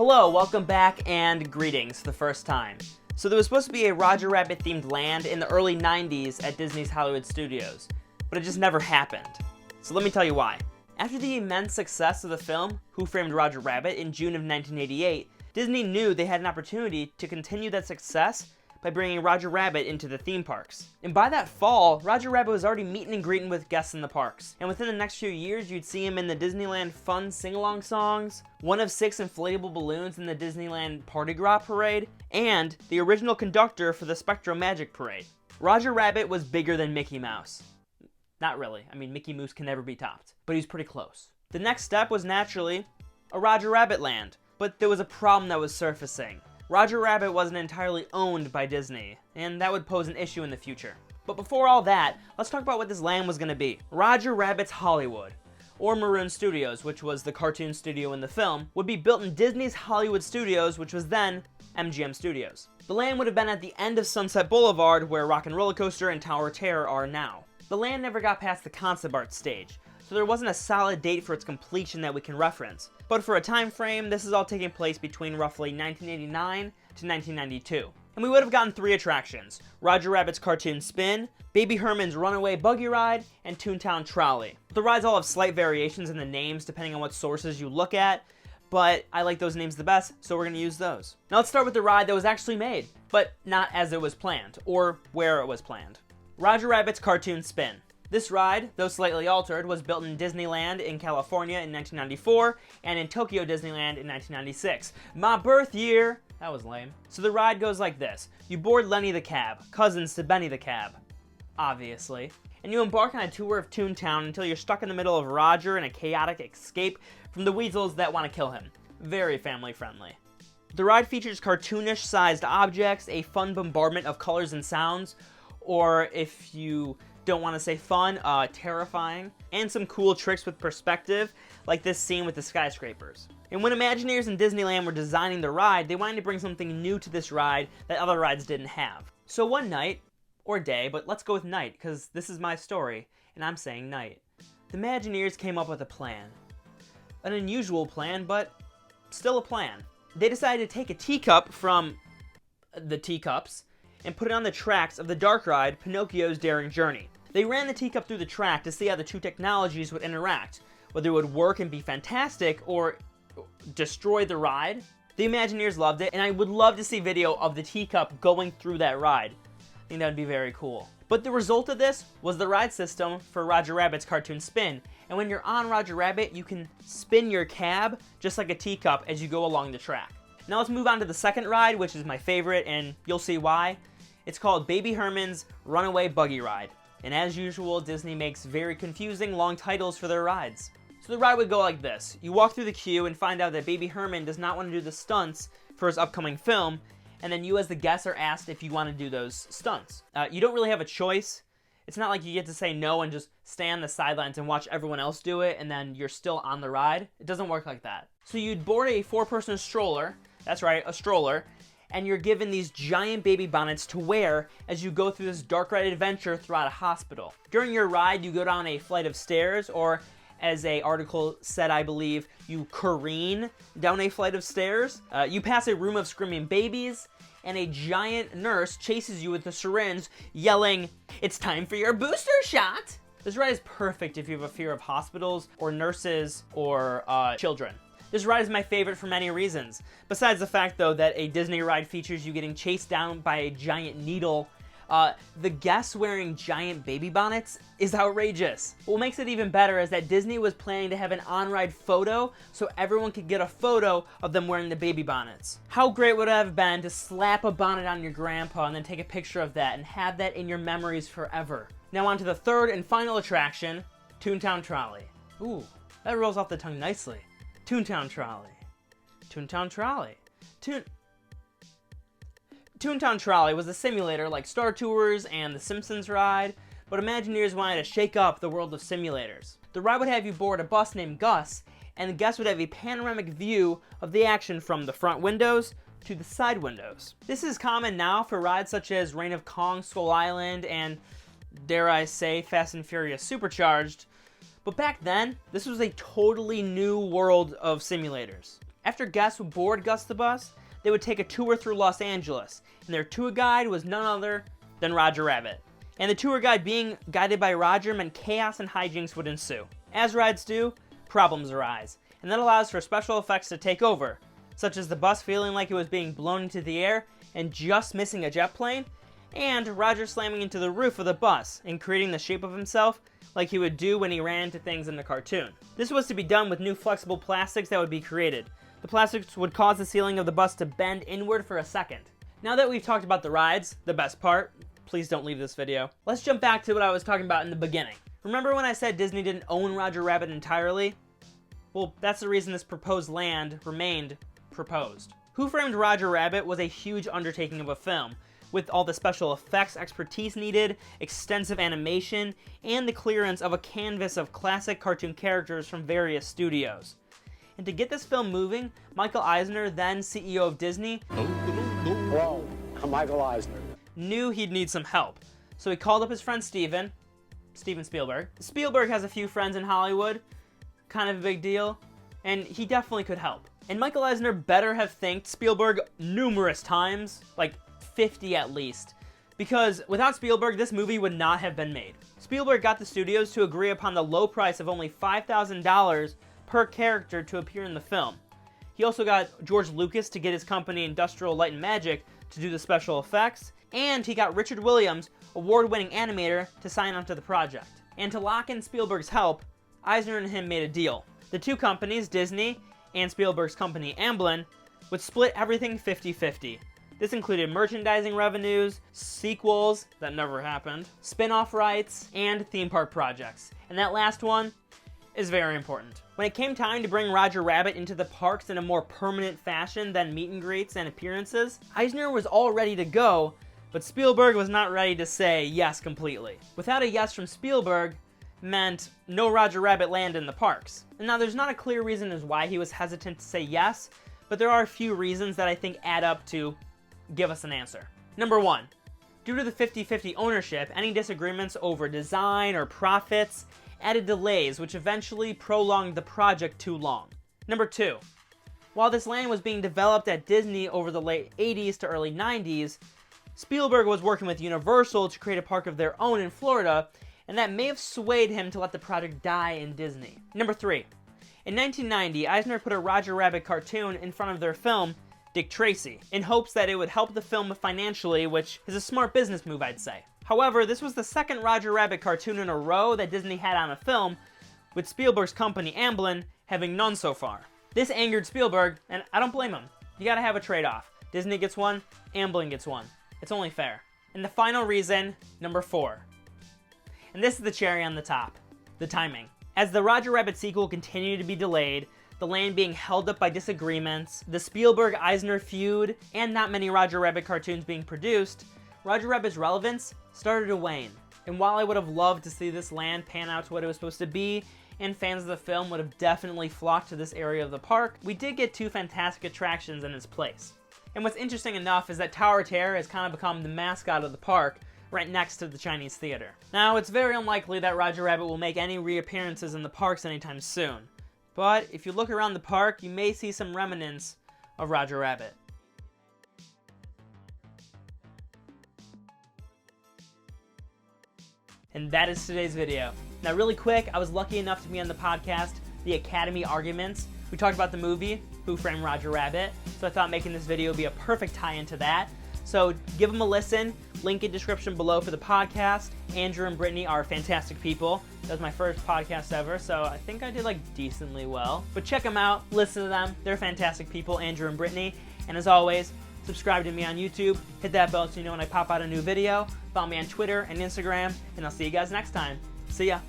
Hello, welcome back, and greetings the first time. So there was supposed to be a Roger Rabbit themed land in the early 90s at Disney's Hollywood Studios, but it just never happened. So let me tell you why. After the immense success of the film Who Framed Roger Rabbit in June of 1988, Disney knew they had an opportunity to continue that success by bringing Roger Rabbit into the theme parks. And by that fall, Roger Rabbit was already meeting and greeting with guests in the parks. And within the next few years, you'd see him in the Disneyland Fun Sing-Along songs, one of 6 inflatable balloons in the Disneyland Party Gras Parade, and the original conductor for the Spectro Magic Parade. Roger Rabbit was bigger than Mickey Mouse. Not really. I mean, Mickey Mouse can never be topped, but he's pretty close. The next step was naturally a Roger Rabbit land, but there was a problem that was surfacing. Roger Rabbit wasn't entirely owned by Disney, and that would pose an issue in the future. But before all that, let's talk about what this land was going to be. Roger Rabbit's Hollywood, or Maroon Studios, which was the cartoon studio in the film, would be built in Disney's Hollywood Studios, which was then MGM Studios. The land would have been at the end of Sunset Boulevard, where Rock and Roller Coaster and Tower of Terror are now. The land never got past the concept art stage, so there wasn't a solid date for its completion that we can reference. But for a time frame, this is all taking place between roughly 1989 to 1992. And we would have gotten 3 attractions: Roger Rabbit's Cartoon Spin, Baby Herman's Runaway Buggy Ride, and Toontown Trolley. The rides all have slight variations in the names depending on what sources you look at, but I like those names the best, so we're going to use those. Now let's start with the ride that was actually made, but not as it was planned, or where it was planned. Roger Rabbit's Cartoon Spin. This ride, though slightly altered, was built in Disneyland in California in 1994 and in Tokyo Disneyland in 1996. My birth year! That was lame. So the ride goes like this. You board Lenny the Cab, cousins to Benny the Cab, obviously, and you embark on a tour of Toontown until you're stuck in the middle of Roger and a chaotic escape from the weasels that want to kill him. Very family friendly. The ride features cartoonish-sized objects, a fun bombardment of colors and sounds, or if you don't want to say fun, terrifying, and some cool tricks with perspective, like this scene with the skyscrapers. And when Imagineers in Disneyland were designing the ride, they wanted to bring something new to this ride that other rides didn't have. So one night, or day, but let's go with night, because this is my story, and I'm saying night, the Imagineers came up with a plan. An unusual plan, but still a plan. They decided to take a teacup from the teacups and put it on the tracks of the dark ride, Pinocchio's Daring Journey. They ran the teacup through the track to see how the two technologies would interact, whether it would work and be fantastic or destroy the ride. The Imagineers loved it, and I would love to see video of the teacup going through that ride. I think that would be very cool. But the result of this was the ride system for Roger Rabbit's Cartoon Spin, and when you're on Roger Rabbit, you can spin your cab just like a teacup as you go along the track. Now let's move on to the second ride, which is my favorite, and you'll see why. It's called Baby Herman's Runaway Buggy Ride. And as usual, Disney makes very confusing long titles for their rides. So the ride would go like this. You walk through the queue and find out that Baby Herman does not want to do the stunts for his upcoming film, and then you as the guest are asked if you want to do those stunts. You don't really have a choice. It's not like you get to say no and just stay on the sidelines and watch everyone else do it and then you're still on the ride. It doesn't work like that. So you'd board a 4-person stroller, that's right, a stroller, and you're given these giant baby bonnets to wear as you go through this dark ride adventure throughout a hospital. During your ride, you go down a flight of stairs, or as a article said, I believe, you careen down a flight of stairs. You pass a room of screaming babies, and a giant nurse chases you with a syringe, yelling, "It's time for your booster shot!" This ride is perfect if you have a fear of hospitals, or nurses, or children. This ride is my favorite for many reasons. Besides the fact, though, that a Disney ride features you getting chased down by a giant needle, the guests wearing giant baby bonnets is outrageous. What makes it even better is that Disney was planning to have an on-ride photo so everyone could get a photo of them wearing the baby bonnets. How great would it have been to slap a bonnet on your grandpa and then take a picture of that and have that in your memories forever? Now on to the third and final attraction, Toontown Trolley. Ooh, that rolls off the tongue nicely. Toontown Trolley. Toontown Trolley. Toontown Trolley was a simulator like Star Tours and the Simpsons ride, but Imagineers wanted to shake up the world of simulators. The ride would have you board a bus named Gus, and the guests would have a panoramic view of the action from the front windows to the side windows. This is common now for rides such as Reign of Kong, Skull Island, and, dare I say, Fast and Furious Supercharged. But back then, this was a totally new world of simulators. After guests would board Gus the Bus, they would take a tour through Los Angeles, and their tour guide was none other than Roger Rabbit. And the tour guide being guided by Roger meant chaos and hijinks would ensue. As rides do, problems arise, and that allows for special effects to take over, such as the bus feeling like it was being blown into the air and just missing a jet plane, and Roger slamming into the roof of the bus and creating the shape of himself like he would do when he ran into things in the cartoon. This was to be done with new flexible plastics that would be created. The plastics would cause the ceiling of the bus to bend inward for a second. Now that we've talked about the rides, the best part, please don't leave this video, let's jump back to what I was talking about in the beginning. Remember when I said Disney didn't own Roger Rabbit entirely? Well, that's the reason this proposed land remained proposed. Who Framed Roger Rabbit was a huge undertaking of a film, with all the special effects expertise needed, extensive animation, and the clearance of a canvas of classic cartoon characters from various studios. And to get this film moving, Michael Eisner, then CEO of Disney, Hello, I'm Michael Eisner. Knew he'd need some help. So he called up his friend Steven Spielberg. Spielberg has a few friends in Hollywood, kind of a big deal, and he definitely could help. And Michael Eisner better have thanked Spielberg numerous times, like 50 at least, because without Spielberg, this movie would not have been made. Spielberg got the studios to agree upon the low price of only $5,000 per character to appear in the film. He also got George Lucas to get his company Industrial Light and Magic to do the special effects, and he got Richard Williams, award-winning animator, to sign on to the project. And to lock in Spielberg's help, Eisner and him made a deal. The two companies, Disney and Spielberg's company Amblin, would split everything 50-50. This included merchandising revenues, sequels, that never happened, spin-off rights, and theme park projects. And that last one is very important. When it came time to bring Roger Rabbit into the parks in a more permanent fashion than meet and greets and appearances, Eisner was all ready to go, but Spielberg was not ready to say yes completely. Without a yes from Spielberg meant no Roger Rabbit land in the parks. And now there's not a clear reason as why he was hesitant to say yes, but there are a few reasons that I think add up to give us an answer. Number one, due to the 50-50 ownership, any disagreements over design or profits added delays, which eventually prolonged the project too long. Number two, while this land was being developed at Disney over the late 80s to early 90s, Spielberg was working with Universal to create a park of their own in Florida, and that may have swayed him to let the project die in Disney. Number three, in 1990, Eisner put a Roger Rabbit cartoon in front of their film, Dick Tracy, in hopes that it would help the film financially, which is a smart business move, I'd say. However, this was the second Roger Rabbit cartoon in a row that Disney had on a film, with Spielberg's company Amblin having none so far. This angered Spielberg, and I don't blame him. You gotta have a trade-off. Disney gets one, Amblin gets one. It's only fair. And the final reason, number four. And this is the cherry on the top, the timing. As the Roger Rabbit sequel continued to be delayed, the land being held up by disagreements, the Spielberg-Eisner feud, and not many Roger Rabbit cartoons being produced, Roger Rabbit's relevance started to wane. And while I would have loved to see this land pan out to what it was supposed to be, and fans of the film would have definitely flocked to this area of the park, we did get two fantastic attractions in its place. And what's interesting enough is that Tower Terror has kind of become the mascot of the park, right next to the Chinese theater. Now, it's very unlikely that Roger Rabbit will make any reappearances in the parks anytime soon, but if you look around the park, you may see some remnants of Roger Rabbit. And that is today's video. Now, really quick, I was lucky enough to be on the podcast, The Academy Arguments. We talked about the movie, Who Framed Roger Rabbit, so I thought making this video would be a perfect tie into that. So give them a listen, link in description below for the podcast. Andrew and Brittany are fantastic people. That was my first podcast ever, so I think I did like decently well. But check them out, listen to them, they're fantastic people, Andrew and Brittany. And as always, subscribe to me on YouTube, hit that bell so you know when I pop out a new video, follow me on Twitter and Instagram, and I'll see you guys next time. See ya!